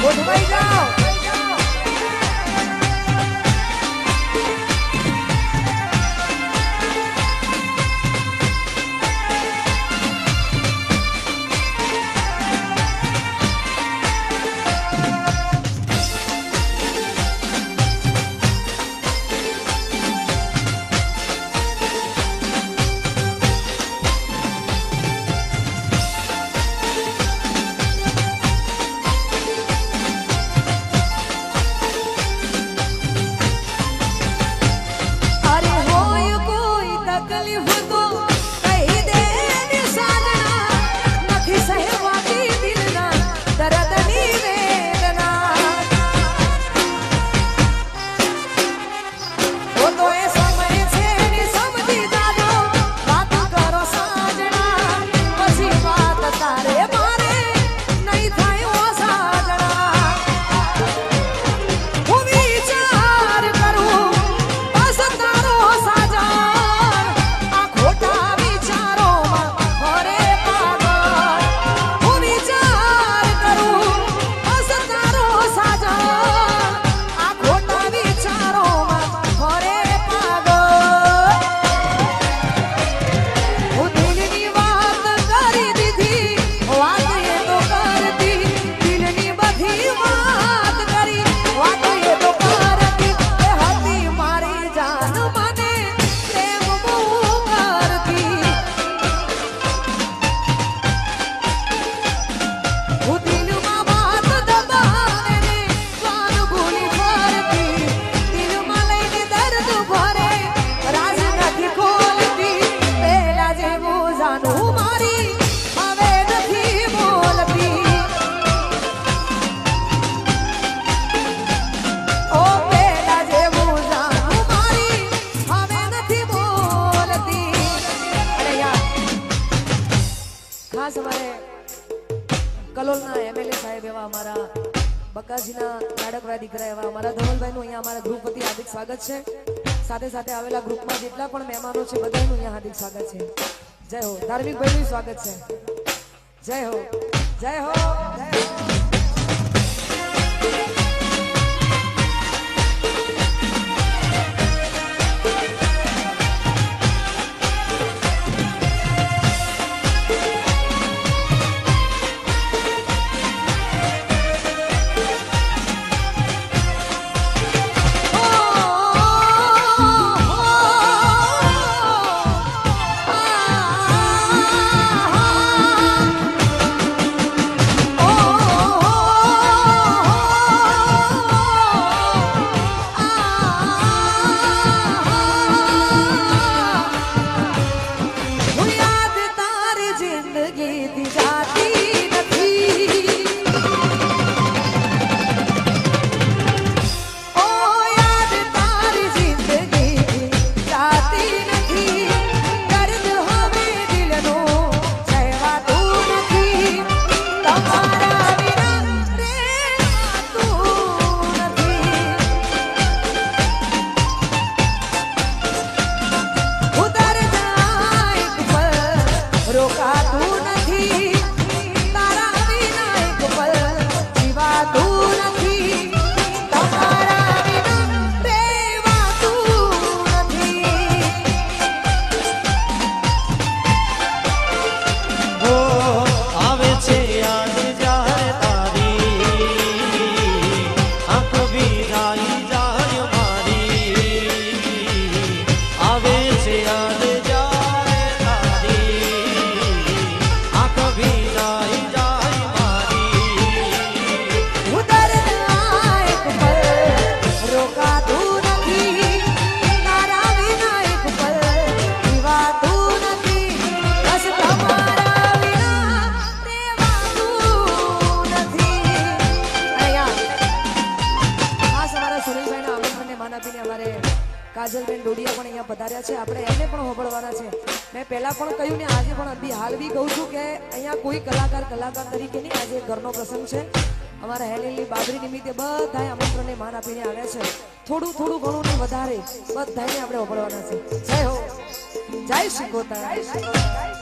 ગોઠવાઈ જાઓ કલોલના એમએલએ સાહેબ એવા અમારા બકાજીના નાડકરા દીકરા એવા અમારા ધવલભાઈનું અહીંયા અમારા ગ્રુપ વતી હાર્દિક સ્વાગત છે સાથે સાથે આવેલા ગ્રુપમાં જેટલા પણ મહેમાનો છે બધાનું અહીંયા હાર્દિક સ્વાગત છે જય હો ધાર્મિક ભાઈનું સ્વાગત છે જય હો જય હો જય હો કાજલબેન ડોડિયા પણ અહીંયા પધાર્યા છે આપણે એને પણ હોબળવાના છે મેં પહેલા પણ કહ્યું ને આજે પણ હાલ બી કહું છું કે અહીંયા કોઈ કલાકાર તરીકે નહીં આજે ઘરનો પ્રસંગ છે અમારા હેલેલી બાબરી નિમિત્તે બધાએ આમંત્રણને માન આપીને આવ્યા છે થોડું ઘણું ને વધારે બધાને આપણે હોબળવાના છે જય હો જય શ્રી ગોતા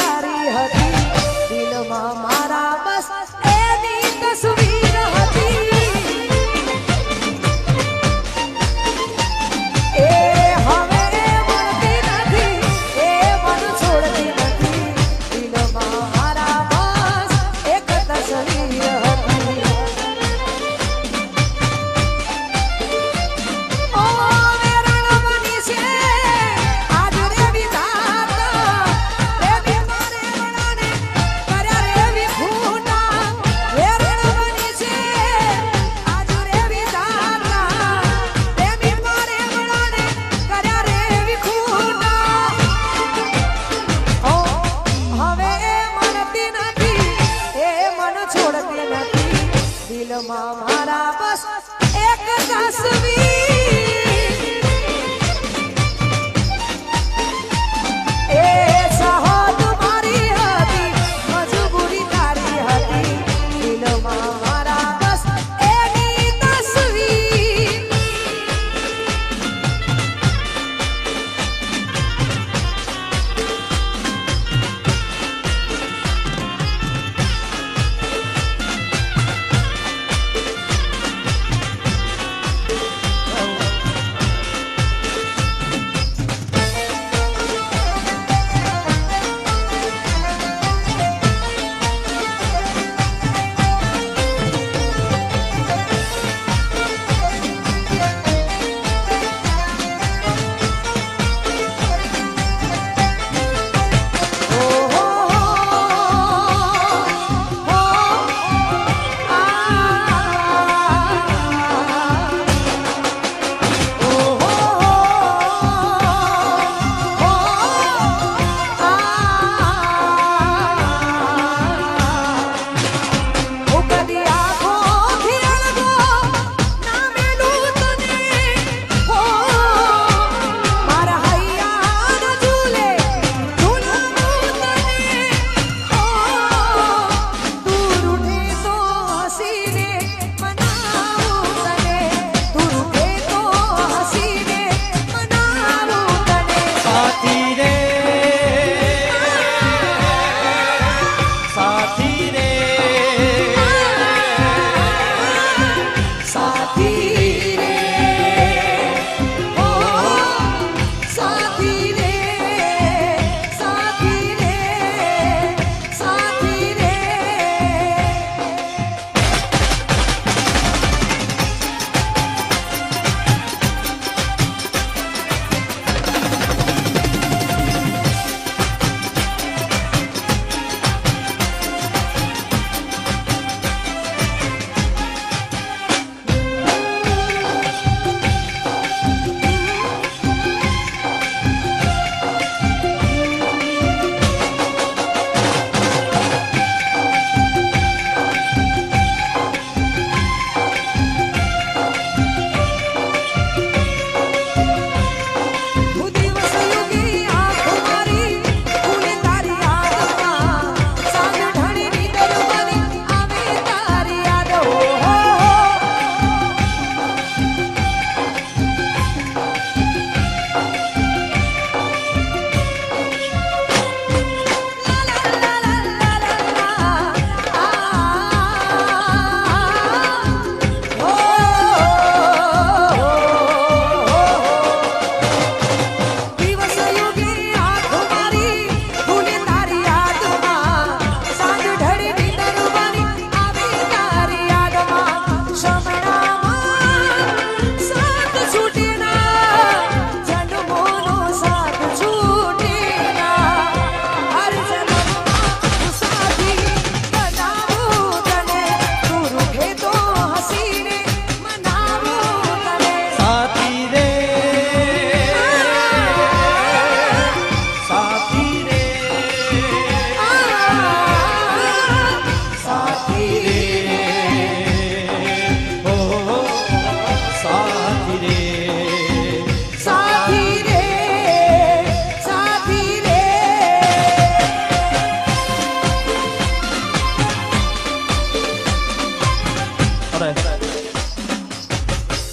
તારી હતી દિલમાં મારા બસ એની તસવીર હતી એ હવે મળતી નથી એ મન છોડતી નથી દિલમાં મારા બસ એક તસવીર હતી ઓ વેરણ બની છે આજ રે વિધાતા પ્રેમી મારે વણાને કર્યા રે વિખૂટા વેરણ બની છે આજ રે વિધાતા પ્રેમી મારે વણાને કર્યા રે વિખૂટા ઓ હવે મળતી નથી એ મન છોડતી નથી દિલમાં મારા બસ એક તસવીર એ ચાહત મારી હતી મજબૂરી તારી હતી દિલમાં મારા બસ એની તસવીર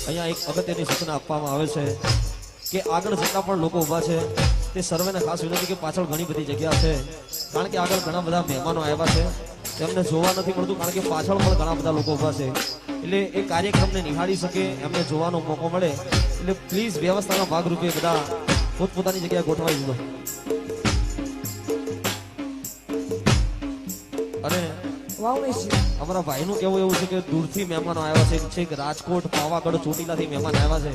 અહીંયા એક અગત્યની સૂચના આપવામાં આવે છે કે આગળ જેટલા પણ લોકો ઊભા છે તે સર્વેને ખાસ વિનંતી કે પાછળ ઘણી બધી જગ્યા છે, કારણ કે આગળ ઘણા બધા મહેમાનો આવ્યા છે, તેમને જોવા નથી મળતું, કારણ કે પાછળ પણ ઘણા બધા લોકો ઊભા છે. એટલે એ કાર્યક્રમને નિહાળી શકે, એમને જોવાનો મોકો મળે, એટલે પ્લીઝ વ્યવસ્થાના ભાગરૂપે બધા પોતપોતાની જગ્યાએ ગોઠવાઈ દીધો. અને અમારા ભાઈનું કેવું એવું છે કે દૂરથી મહેમાનો આવ્યા છે, છેક રાજકોટ, પાવાગઢ, ચોટીલાથી મહેમાન આવ્યા છે.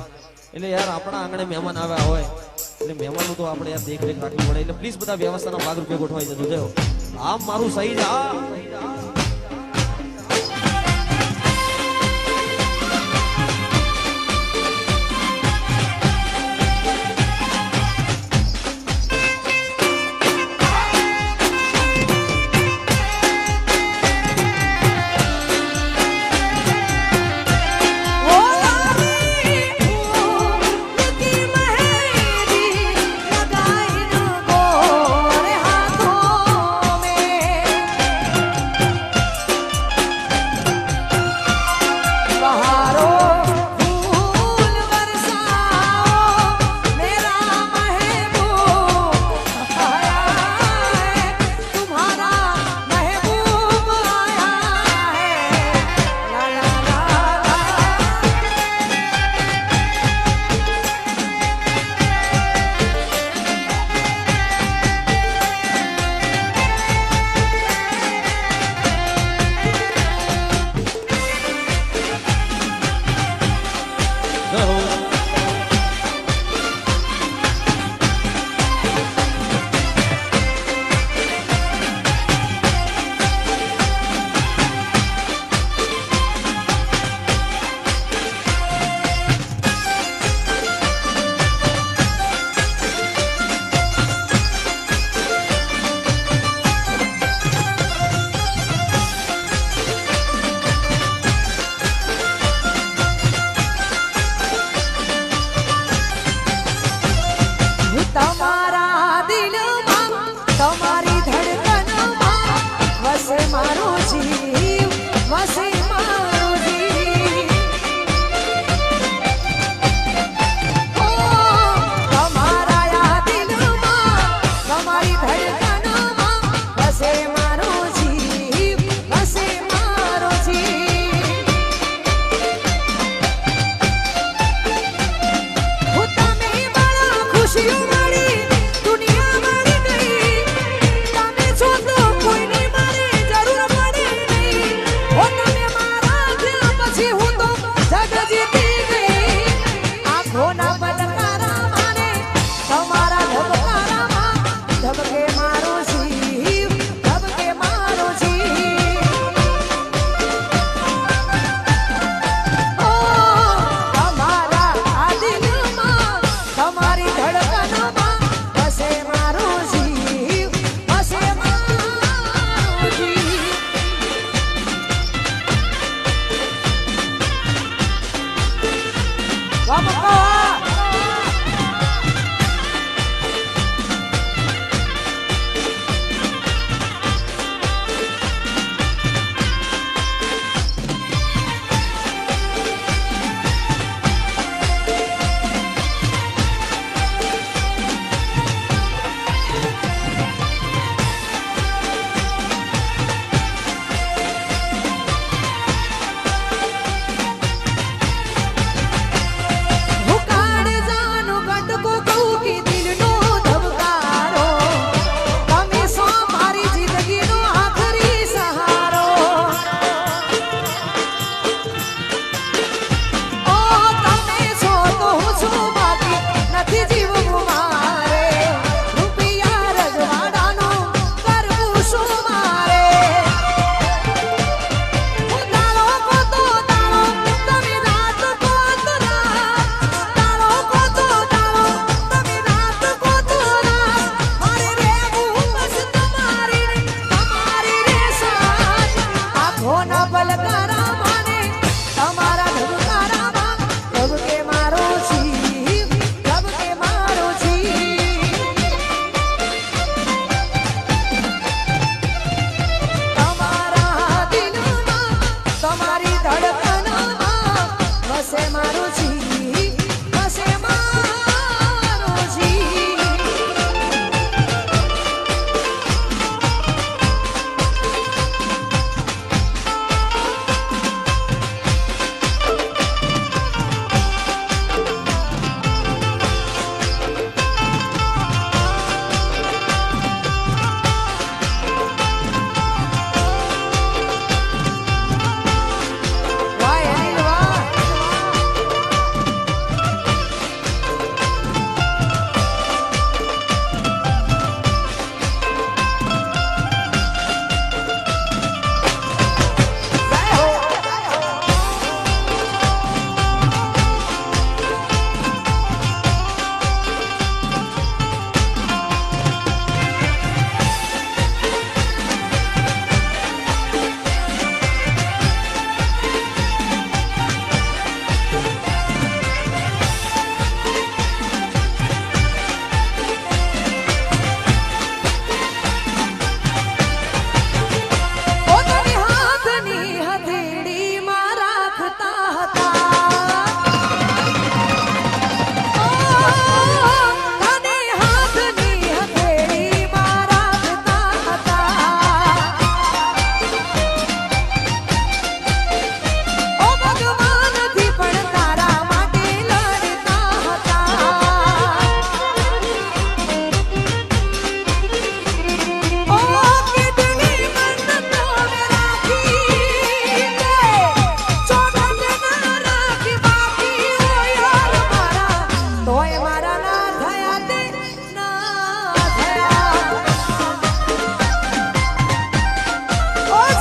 એટલે યાર આપણા આંગણે મહેમાન આવ્યા હોય એટલે મહેમાનનું તો આપણે યાર દેખરેખ રાખવી પડે. એટલે પ્લીઝ બધા વ્યવસ્થાના ભાગરૂપે ગોઠવાઈ જજો. જો આમ મારું સહી જ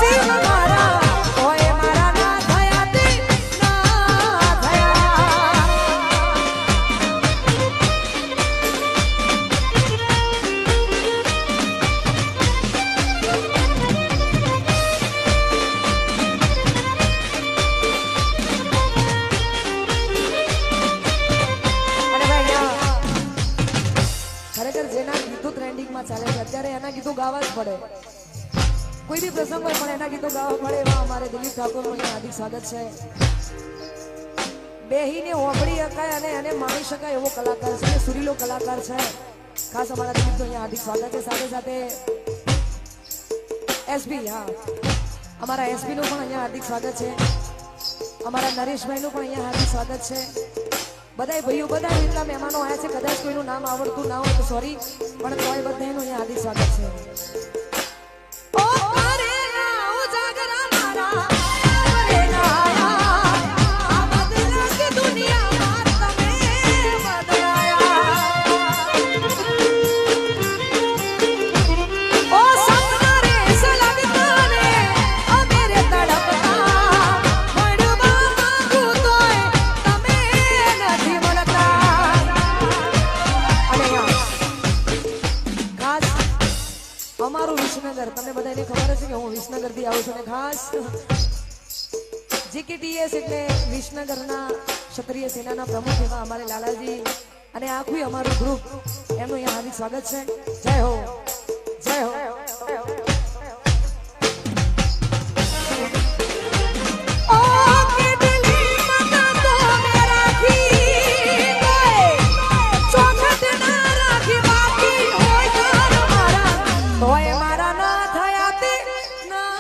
જીવ મારા તોય મારા ના થયા તે ના થયા. ખરેખર જેના ગીતો ટ્રેન્ડિંગમાં ચાલે છે અત્યારે એના ગીતો ગાવા જ પડે. કોઈ બી પ્રસંગ હોય પણ એના ગીતો ગાવા પડે એવા અમારે દિલીપ ઠાકોરનું અહીંયા હાર્દિક સ્વાગત છે. બેહીને ઓગળી શકાય અને એને માણી શકાય એવો કલાકાર છે, સુરીલો કલાકાર છે. ખાસ અમારા દિલીપનું અહીંયા હાર્દિક સ્વાગત છે. સાથે સાથે એસબી, હા અમારા એસબીનું પણ અહીંયા હાર્દિક સ્વાગત છે. અમારા નરેશભાઈનું પણ અહીંયા હાર્દિક સ્વાગત છે. બધાય ભાઈઓ બધા એટલા મહેમાનો આવ્યા છે, કદાચ કોઈનું નામ આવડતું ના હોય તો સોરી, પણ તોય બધાનું અહીંયા હાર્દિક સ્વાગત છે. ઓ અરે આવ જાગરા મારા અરે ના આ બદલાતી દુનિયામાં તમે બદલાયા. ઓ સપના રે સલગતા ને અમેરે તડપતા મળવા માંગુ તોય તમે નથી મળતા. અને ખાસ અમારું વિસનગર, તમને બધાને ખબર છે કે હું વિસનગરથી આવું છું. અને ખાસ જીકેટીએસ એટલે વિસનગરના ક્ષત્રિય સેનાના પ્રમુખ એવા અમારે લાલાજી અને આખું અમારું ગ્રુપ, એમનું અહીંયા હાર્દિક સ્વાગત છે. જય હો, જય હો. ઓ કેટલી મદદ મેં રાખી તોય ચોખટ ના રાખી બાકી હોય ઘર મારા તોય મારા ના થયા તે ના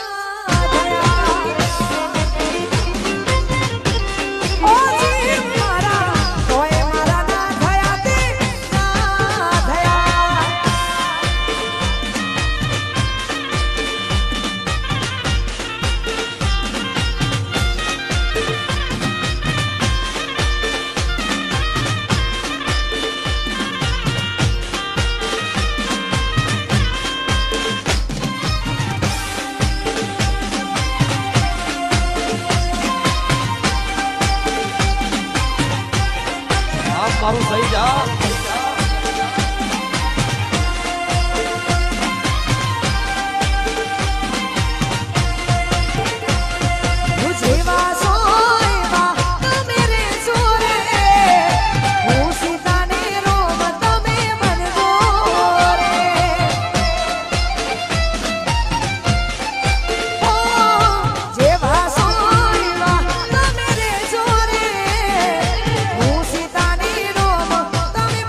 થયા. ઓ જીવ મારા તોય મારા ના થયા તે ના થયા. આપ મારું સહી જા. જેવા સોયવા તમે રે સોરે હું સીતાને રોમ તમે બનજો રે. ઓ જેવા સોયવા તમે રે સોરે હું સીતાને રોમ તમે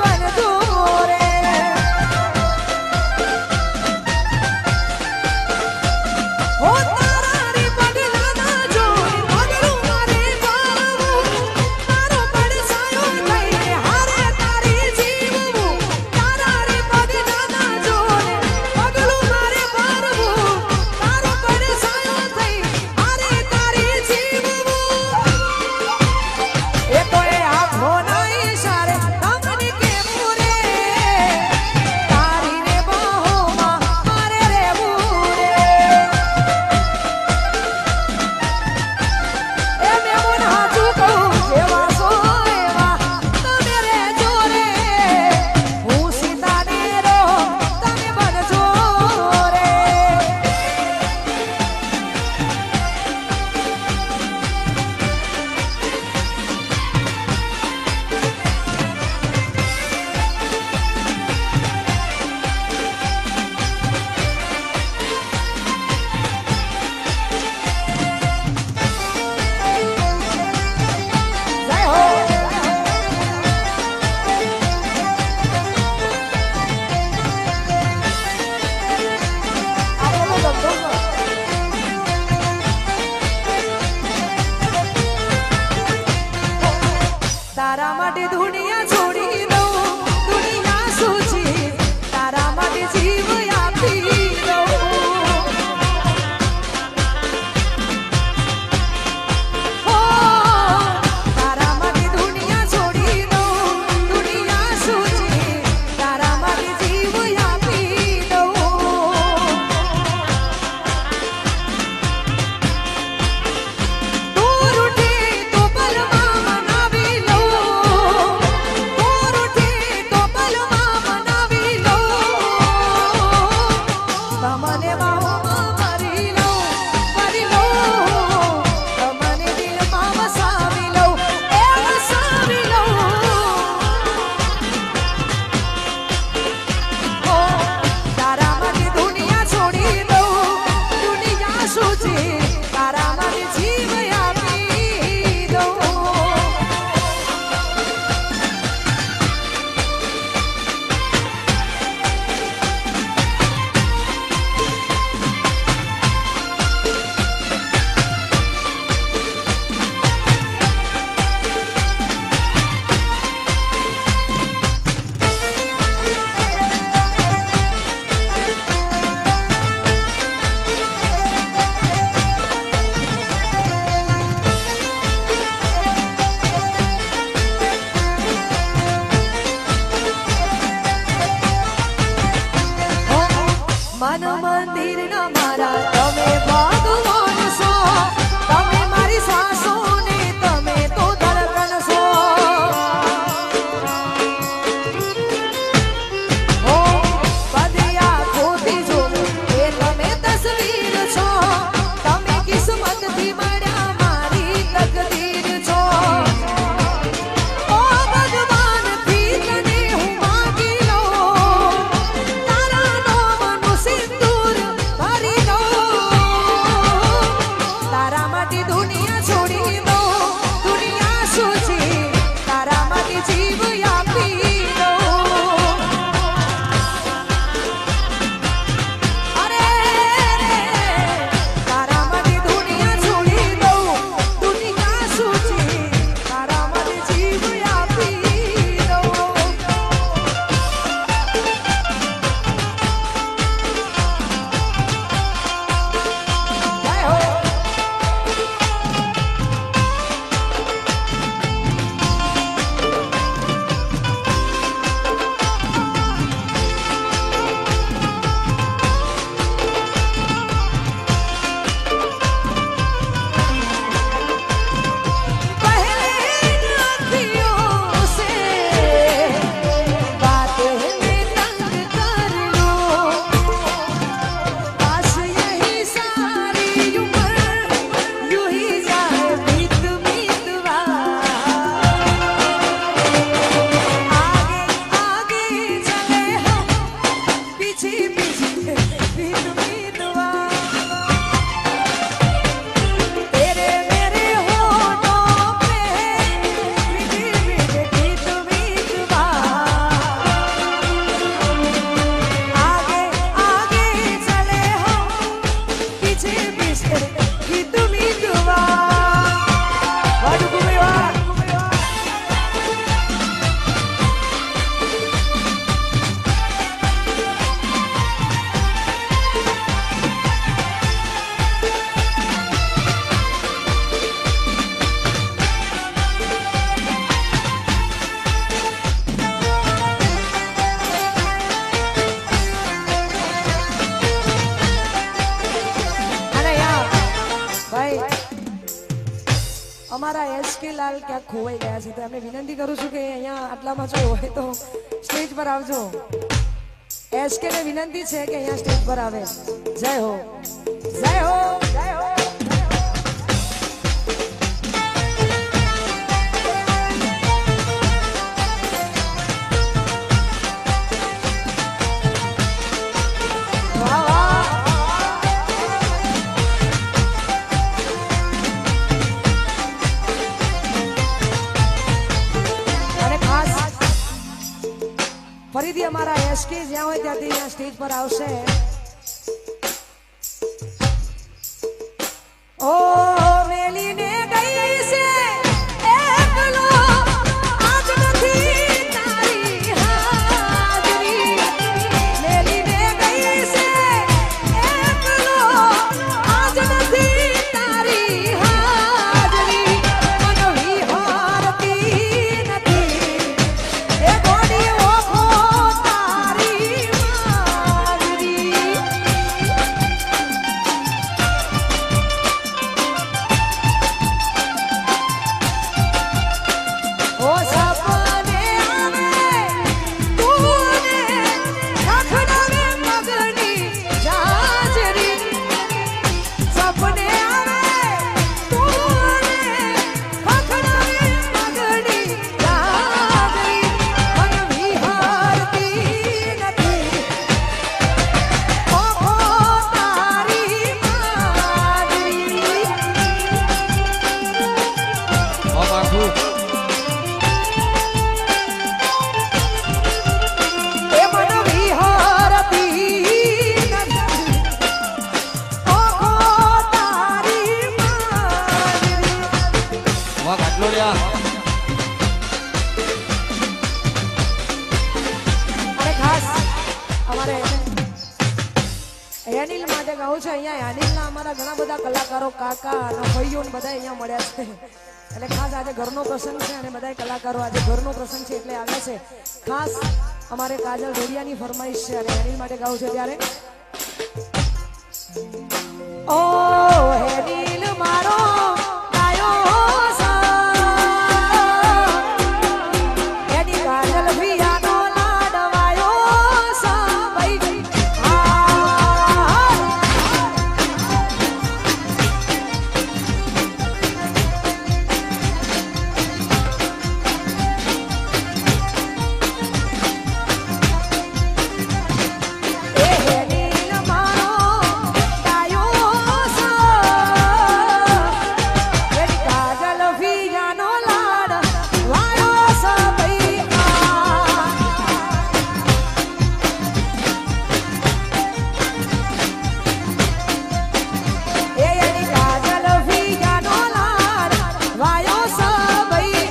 અમારા એસકે લાલ ક્યાંક ખોવાઈ ગયા છે તો એમને વિનંતી કરું છું કે અહીંયા આટલામાં જો હોય તો સ્ટેજ પર આવજો. એસકે ને વિનંતી છે કે અહીંયા સ્ટેજ પર આવે. જય હો, જય હો, જય હો. ફરીથી અમારા એસકે જ્યાં હોય ત્યાંથી અહીંયા સ્ટેજ પર આવશે. ઓ મેલીને ગઈ છે એકલો આજ નથી તારી હાજરી. મેલીને ગઈ છે એકલો આજ નથી તારી હાજરી. મન વિહારતી નથી એ ગોડી ઓખો તારી હાજરી. ઓ સપને આવે તુને ખખડાવે મગની જાજરી. સપને આવે તુને ખખડાવે મગની જાજરી. મન વિહારતી નથી ઓખો તારી હાજરી. આખું એ મન વિહારતી નથી ઓખો તારી હાજરી. વાહ આટલો લ્યા. અને ખાસ અમારે હેનિલ માટે કહું છું અહીંયા હેનિલના અમારા ઘણા બધા કલાકારો કાકા અને ભાઈઓ ને બધા અહીંયા મળ્યા છે એટલે ખાસ આજે ઘરનો પ્રસંગ છે અને બધા કલાકારો આજે ઘરનો પ્રસંગ છે એટલે આવ્યા છે. ખાસ અમારે કાજલ ઢોડિયાની ફરમાઈશ છે અને હેનિલ માટે ગાવું છે ત્યારે ઓ હેનિલ મારો ગાયો સા એની કાજલ ભિયાનો લાડવાયો સા ભાઈ. એ હેનિલ મારો ગાયો સા એની કાજલ ભિયાનો લાડવાયો સા ભાઈ. એ એની કાજલ ભિયાનો લાડવાયો સા ભાઈ.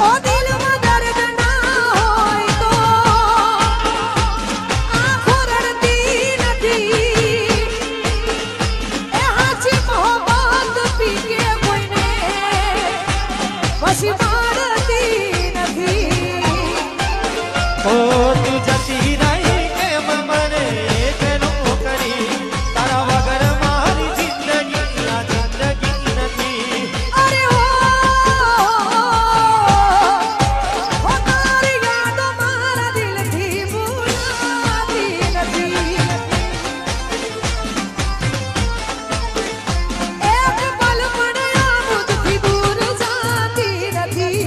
ઓ દિલમાં દર્દ ના હોય તો આંખો રડતી નથી. એ હાચી મોહબ્બત પીકે કોઈને પછી મારતી નથી. ઓ તું જતી રહી એમ મને એકલો કરી. તારા વગર મારી જિંદગી આ જિંદગી નથી. અરે ઓ તારી યાદો મારા દિલથી ભૂલાતી નથી. એક પલ પણ આ મુજથી દૂર જાતી નથી.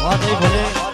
વાત એ ભલે